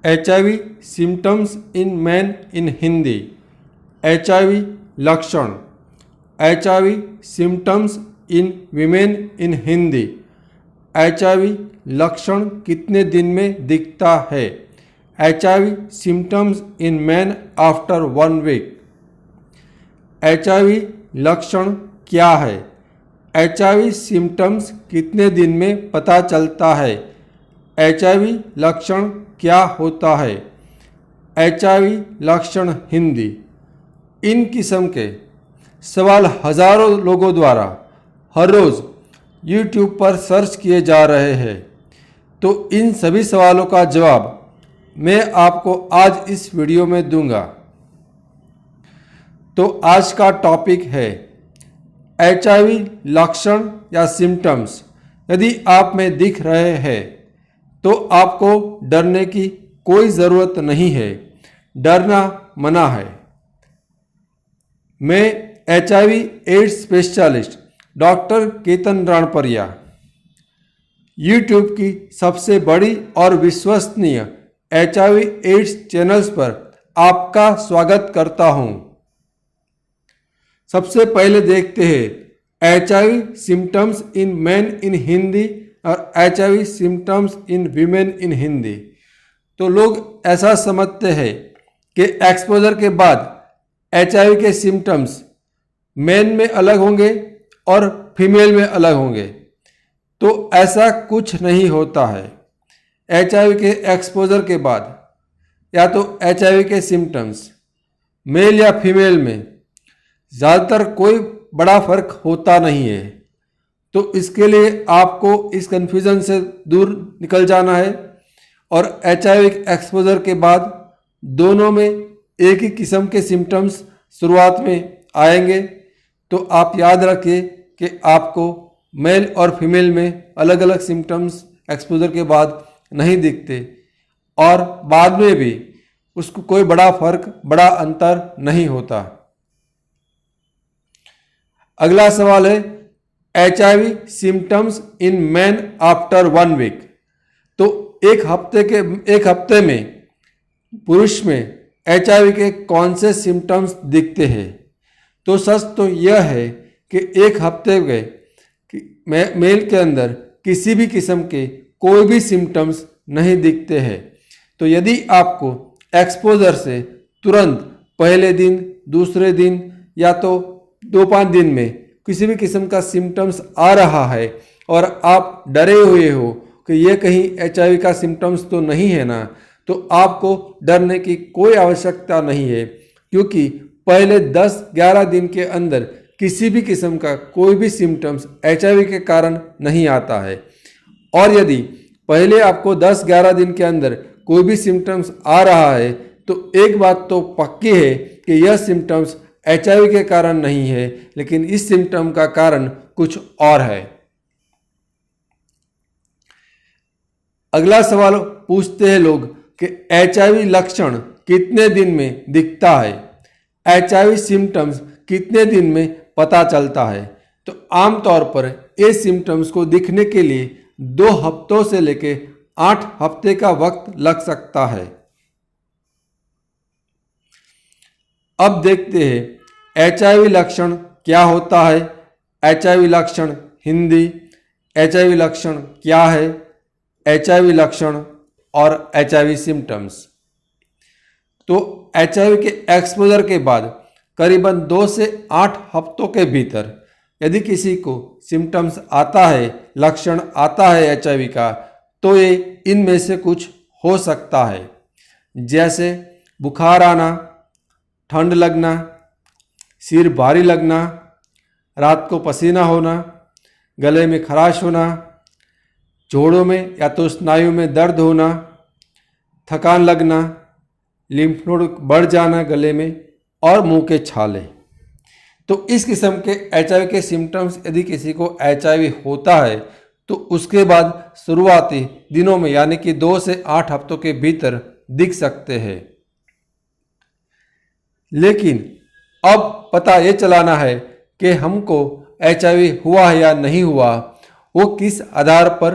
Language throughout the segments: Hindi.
HIV symptoms in men in Hindi. HIV लक्षण। HIV symptoms in women in Hindi. HIV लक्षण कितने दिन में दिखता है? HIV symptoms in men after 1 week। HIV लक्षण क्या है? HIV symptoms कितने दिन में पता चलता है? HIV लक्षण क्या होता है? HIV लक्षण हिंदी। इन किस्म के सवाल हजारों लोगों द्वारा हर रोज़ YouTube पर सर्च किए जा रहे हैं, तो इन सभी सवालों का जवाब मैं आपको आज इस वीडियो में दूंगा। तो आज का टॉपिक है HIV लक्षण या सिम्टम्स यदि आप में दिख रहे हैं तो आपको डरने की कोई ज़रूरत नहीं है, डरना मना है। मैं HIV AIDS specialist doctor Ketan Ranpariya YouTube की सबसे बड़ी और विश्वसनीय HIV एड्स चैनल्स पर आपका स्वागत करता हूं। सबसे पहले देखते हैं HIV symptoms in man in Hindi और HIV सिम्टम्स इन वीमेन इन हिंदी। तो लोग ऐसा समझते हैं कि एक्सपोजर के बाद HIV के सिम्टम्स मैन में अलग होंगे और फीमेल में अलग होंगे, तो ऐसा कुछ नहीं होता है। HIV के एक्सपोजर के बाद या तो HIV के सिम्टम्स मेल या फीमेल में ज़्यादातर कोई बड़ा फर्क होता नहीं है। तो इसके लिए आपको इस कन्फ्यूज़न से दूर निकल जाना है और HIV एक्सपोजर के बाद दोनों में एक ही किस्म के सिम्टम्स शुरुआत में आएंगे। तो आप याद रखिए कि आपको मेल और फीमेल में अलग अलग सिम्टम्स एक्सपोजर के बाद नहीं दिखते और बाद में भी उसको कोई बड़ा फर्क, बड़ा अंतर नहीं होता। अगला सवाल है HIV symptoms in man after 1 week. तो एक हफ्ते में पुरुष में HIV के कौन से सिम्टम्स दिखते हैं? तो सच तो यह है कि एक हफ्ते के मेल के अंदर किसी भी किस्म के कोई भी सिम्टम्स नहीं दिखते हैं। तो यदि आपको एक्सपोजर से तुरंत पहले दिन, दूसरे दिन या तो 2-5 दिन में किसी भी किस्म का सिम्टम्स आ रहा है और आप डरे हुए हो कि ये कहीं HIV का सिम्टम्स तो नहीं है ना, तो आपको डरने की कोई आवश्यकता नहीं है, क्योंकि पहले 10-11 दिन के अंदर किसी भी किस्म का कोई भी सिम्टम्स HIV के कारण नहीं आता है। और यदि पहले आपको 10-11 दिन के अंदर कोई भी सिम्टम्स आ रहा है तो एक बात तो पक्की है कि यह सिम्टम्स HIV के कारण नहीं है, लेकिन इस सिम्टम का कारण कुछ और है। अगला सवाल पूछते हैं लोग कि HIV लक्षण कितने दिन में दिखता है? HIV सिम्टम्स कितने दिन में पता चलता है? तो आमतौर पर ये सिम्टम्स को दिखने के लिए 2 हफ्तों से लेकर 8 हफ्ते का वक्त लग सकता है। अब देखते हैं HIV लक्षण क्या होता है। HIV लक्षण हिंदी। HIV लक्षण क्या है? HIV लक्षण और HIV सिम्टम्स। तो HIV के एक्सपोजर के बाद करीबन 2 से 8 हफ्तों के भीतर यदि किसी को सिम्टम्स आता है, लक्षण आता है HIV का, तो ये इनमें से कुछ हो सकता है, जैसे बुखार आना, ठंड लगना, सिर भारी लगना, रात को पसीना होना, गले में खराश होना, जोड़ों में या तो स्नायु में दर्द होना, थकान लगना, लिम्फ नोड बढ़ जाना गले में और मुंह के छाले। तो इस किस्म के HIV के सिम्टम्स यदि किसी को HIV होता है तो उसके बाद शुरुआती दिनों में यानी कि 2 से 8 हफ्तों के भीतर दिख सकते हैं। लेकिन अब पता ये चलाना है कि हमको HIV हुआ है या नहीं हुआ, वो किस आधार पर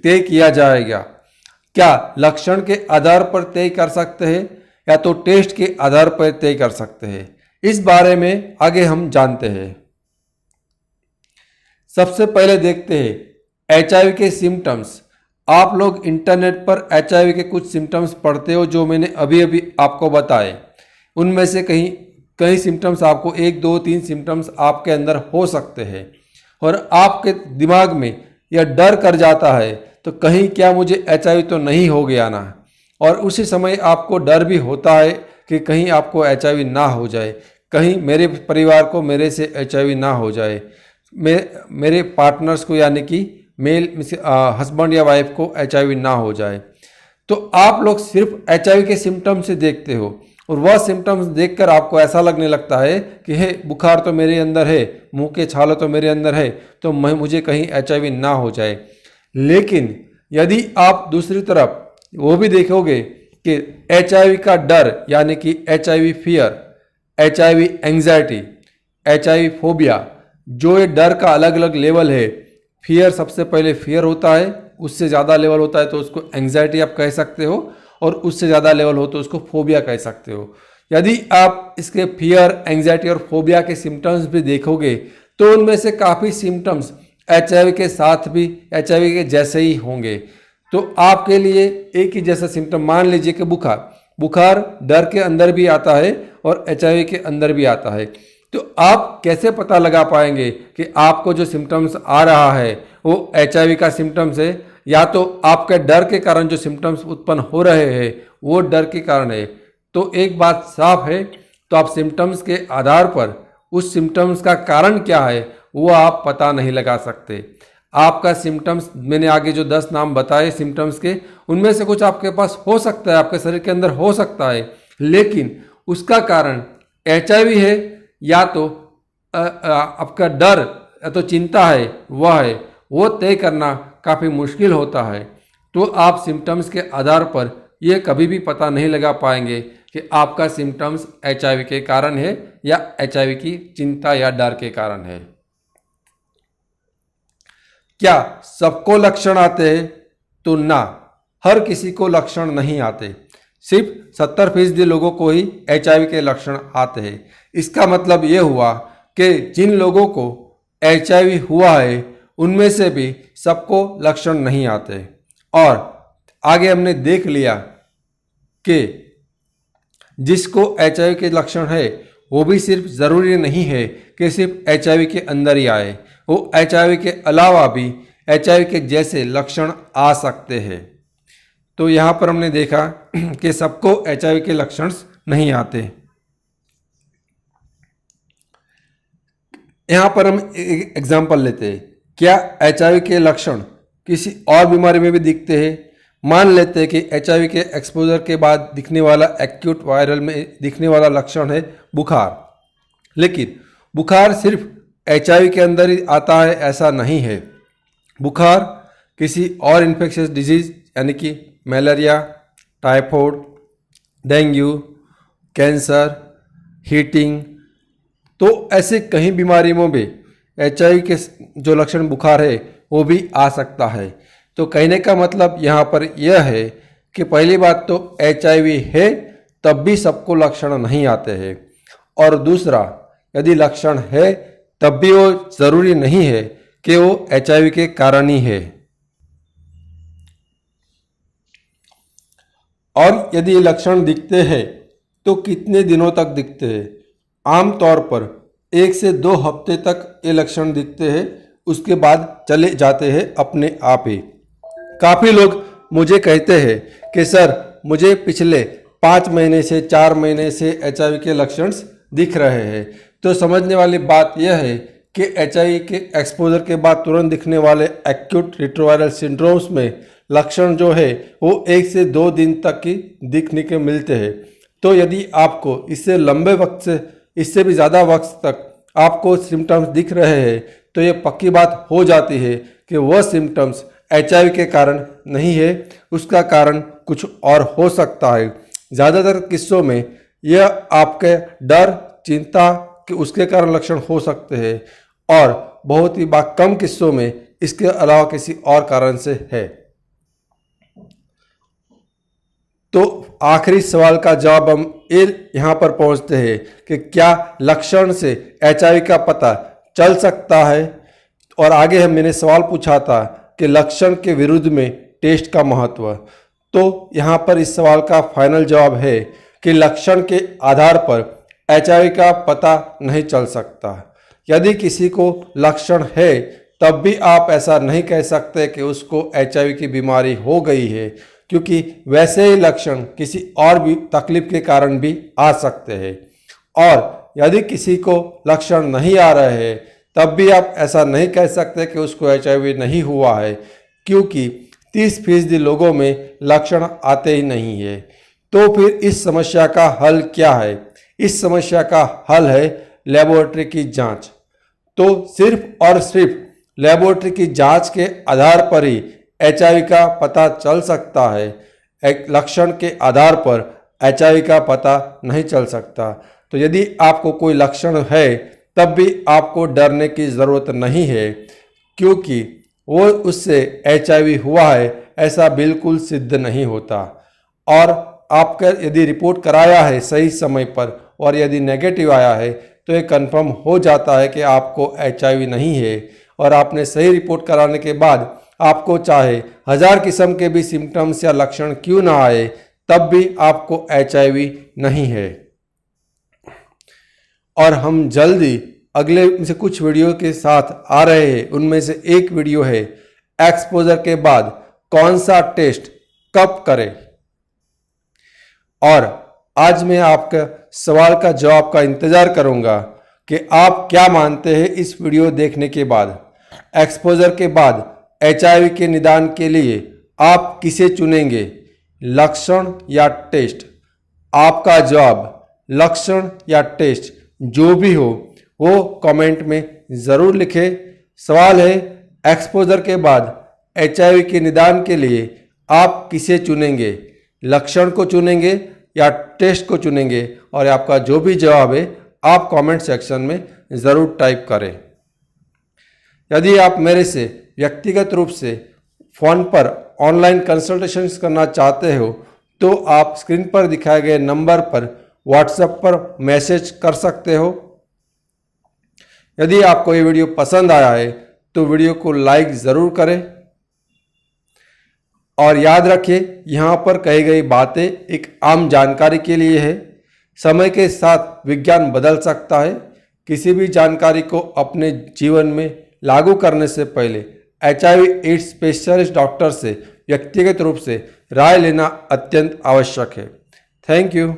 तय किया जाएगा। क्या लक्षण के आधार पर तय कर सकते हैं या तो टेस्ट के आधार पर तय कर सकते हैं, इस बारे में आगे हम जानते हैं। सबसे पहले देखते हैं एचआईवी के सिम्टम्स। आप लोग इंटरनेट पर एचआईवी के कुछ सिम्टम्स पढ़ते हो जो मैंने अभी अभी आपको बताए। उनमें से कई सिम्टम्स आपको 1, 2, 3 सिम्टम्स आपके अंदर हो सकते हैं और आपके दिमाग में यह डर कर जाता है तो कहीं क्या मुझे एचआईवी तो नहीं हो गया ना, और उसी समय आपको डर भी होता है कि कहीं आपको एचआईवी ना हो जाए, कहीं मेरे परिवार को मेरे से एचआईवी ना हो जाए, मेरे पार्टनर्स को यानी कि मेल हस्बैंड या वाइफ को एचआईवी ना हो जाए। तो आप लोग सिर्फ एचआईवी के सिम्टम्स से देखते हो और वह सिम्टम्स देखकर आपको ऐसा लगने लगता है कि हे बुखार तो मेरे अंदर है, मुंह के छाले तो मेरे अंदर है, तो मुझे कहीं एचआईवी ना हो जाए। लेकिन यदि आप दूसरी तरफ वो भी देखोगे कि एचआईवी का डर यानी कि HIV fear, HIV anxiety, HIV phobia, जो ये डर का अलग अलग लेवल है। फियर सबसे पहले फियर होता है, उससे ज़्यादा लेवल होता है तो उसको एंग्जाइटी आप कह सकते हो, और उससे ज़्यादा लेवल हो तो उसको फोबिया कह सकते हो। यदि आप इसके फियर, एंग्जाइटी और फोबिया के सिम्टम्स भी देखोगे तो उनमें से काफ़ी सिम्टम्स एचआईवी के साथ भी एचआईवी के जैसे ही होंगे। तो आपके लिए एक ही जैसा सिम्टम, मान लीजिए कि बुखार डर के अंदर भी आता है और एचआईवी के अंदर भी आता है, तो आप कैसे पता लगा पाएंगे कि आपको जो सिम्टम्स आ रहा है वो एचआईवी का सिम्टम्स है या तो आपके डर के कारण जो सिम्टम्स उत्पन्न हो रहे हैं वो डर के कारण है? तो एक बात साफ है, तो आप सिम्टम्स के आधार पर उस सिम्टम्स का कारण क्या है वो आप पता नहीं लगा सकते। आपका सिम्टम्स, मैंने आगे जो 10 नाम बताए सिम्टम्स के, उनमें से कुछ आपके पास हो सकता है, आपके शरीर के अंदर हो सकता है, लेकिन उसका कारण एचआईवी है या तो आपका डर या तो चिंता है, वह है, वो तय करना काफ़ी मुश्किल होता है। तो आप सिम्टम्स के आधार पर यह कभी भी पता नहीं लगा पाएंगे कि आपका सिम्टम्स एचआईवी के कारण है या एचआईवी की चिंता या डर के कारण है। क्या सबको लक्षण आते हैं? तो ना, हर किसी को लक्षण नहीं आते। सिर्फ 70% लोगों को ही एचआईवी के लक्षण आते हैं। इसका मतलब ये हुआ कि जिन लोगों को एचआईवी हुआ है उनमें से भी सबको लक्षण नहीं आते। और आगे हमने देख लिया कि जिसको एचआईवी के लक्षण है वो भी सिर्फ ज़रूरी नहीं है कि सिर्फ एचआईवी के अंदर ही आए, वो एचआईवी के अलावा भी एचआईवी के जैसे लक्षण आ सकते हैं। तो यहाँ पर हमने देखा कि सबको एचआईवी के लक्षण नहीं आते। यहाँ पर हम एक एग्जाम्पल लेते हैं। क्या एचआईवी के लक्षण किसी और बीमारी में भी दिखते हैं? मान लेते हैं कि एचआईवी के एक्सपोजर के बाद दिखने वाला एक्यूट वायरल में दिखने वाला लक्षण है बुखार, लेकिन बुखार सिर्फ एचआईवी के अंदर ही आता है ऐसा नहीं है। बुखार किसी और इन्फेक्शियस डिजीज यानी कि malaria, typhoid, dengue, cancer, heating, तो ऐसे कई बीमारियों में एचआईवी के जो लक्षण बुखार है वो भी आ सकता है। तो कहने का मतलब यहाँ पर यह है कि पहली बात तो एचआईवी है तब भी सबको लक्षण नहीं आते हैं, और दूसरा यदि लक्षण है तब भी वो ज़रूरी नहीं है कि वो एचआईवी के कारण ही है। और यदि ये लक्षण दिखते हैं तो कितने दिनों तक दिखते हैं? आमतौर पर 1 से 2 हफ्ते तक ये लक्षण दिखते हैं, उसके बाद चले जाते हैं अपने आप ही। काफ़ी लोग मुझे कहते हैं कि सर मुझे पिछले 5 महीने से 4 महीने से एचआईवी के लक्षण दिख रहे हैं। तो समझने वाली बात यह है कि एचआईवी के एक्सपोजर के बाद तुरंत दिखने वाले एक्यूट रेट्रोवायरल सिंड्रोम्स में लक्षण जो है वो 1 से 2 दिन तक ही दिखने के मिलते हैं। तो यदि आपको इससे लंबे वक्त से, इससे भी ज़्यादा वक्त तक आपको सिम्टम्स दिख रहे हैं तो ये पक्की बात हो जाती है कि वह सिम्टम्स एचआईवी के कारण नहीं है, उसका कारण कुछ और हो सकता है। ज़्यादातर किस्सों में यह आपके डर, चिंता कि उसके कारण लक्षण हो सकते हैं, और बहुत ही कम किस्सों में इसके अलावा किसी और कारण से है। तो आखिरी सवाल का जवाब हम यहाँ पर पहुँचते हैं कि क्या लक्षण से HIV का पता चल सकता है। और आगे मैंने सवाल पूछा था कि लक्षण के विरुद्ध में टेस्ट का महत्व। तो यहाँ पर इस सवाल का फाइनल जवाब है कि लक्षण के आधार पर HIV का पता नहीं चल सकता। यदि किसी को लक्षण है तब भी आप ऐसा नहीं कह सकते कि उसको HIV की बीमारी हो गई है, क्योंकि वैसे ही लक्षण किसी और भी तकलीफ के कारण भी आ सकते हैं। और यदि किसी को लक्षण नहीं आ रहे हैं तब भी आप ऐसा नहीं कह सकते कि उसको HIV नहीं हुआ है, क्योंकि 30% लोगों में लक्षण आते ही नहीं है। तो फिर इस समस्या का हल क्या है? इस समस्या का हल है लेबोरेटरी की जांच। तो सिर्फ और सिर्फ लेबोरेटरी की जांच के आधार पर ही HIV का पता चल सकता है। एक लक्षण के आधार पर HIV का पता नहीं चल सकता। तो यदि आपको कोई लक्षण है तब भी आपको डरने की ज़रूरत नहीं है, क्योंकि वो उससे HIV हुआ है ऐसा बिल्कुल सिद्ध नहीं होता। और आपका यदि रिपोर्ट कराया है सही समय पर और यदि नेगेटिव आया है तो ये कंफर्म हो जाता है कि आपको HIV नहीं है। और आपने सही रिपोर्ट कराने के बाद आपको चाहे 1000 किस्म के भी सिम्टम्स या लक्षण क्यों ना आए तब भी आपको HIV नहीं है। और हम जल्दी अगले से कुछ वीडियो के साथ आ रहे हैं। उनमें से एक वीडियो है एक्सपोजर के बाद कौन सा टेस्ट कब करें। और आज मैं आपका सवाल का जवाब का इंतज़ार करूंगा कि आप क्या मानते हैं इस वीडियो देखने के बाद। एक्सपोजर के बाद HIV के निदान के लिए आप किसे चुनेंगे, लक्षण या टेस्ट? आपका जवाब लक्षण या टेस्ट जो भी हो वो कमेंट में ज़रूर लिखें। सवाल है एक्सपोजर के बाद HIV के निदान के लिए आप किसे चुनेंगे, लक्षण को चुनेंगे या टेस्ट को चुनेंगे? और आपका जो भी जवाब है आप कमेंट सेक्शन में ज़रूर टाइप करें। यदि आप मेरे से व्यक्तिगत रूप से फ़ोन पर ऑनलाइन कंसल्टेशंस करना चाहते हो तो आप स्क्रीन पर दिखाए गए नंबर पर व्हाट्सएप पर मैसेज कर सकते हो। यदि आपको ये वीडियो पसंद आया है तो वीडियो को लाइक ज़रूर करें। और याद रखिए यहाँ पर कही गई बातें एक आम जानकारी के लिए है। समय के साथ विज्ञान बदल सकता है। किसी भी जानकारी को अपने जीवन में लागू करने से पहले HIV/AIDS स्पेशलिस्ट डॉक्टर से व्यक्तिगत रूप से राय लेना अत्यंत आवश्यक है। Thank you.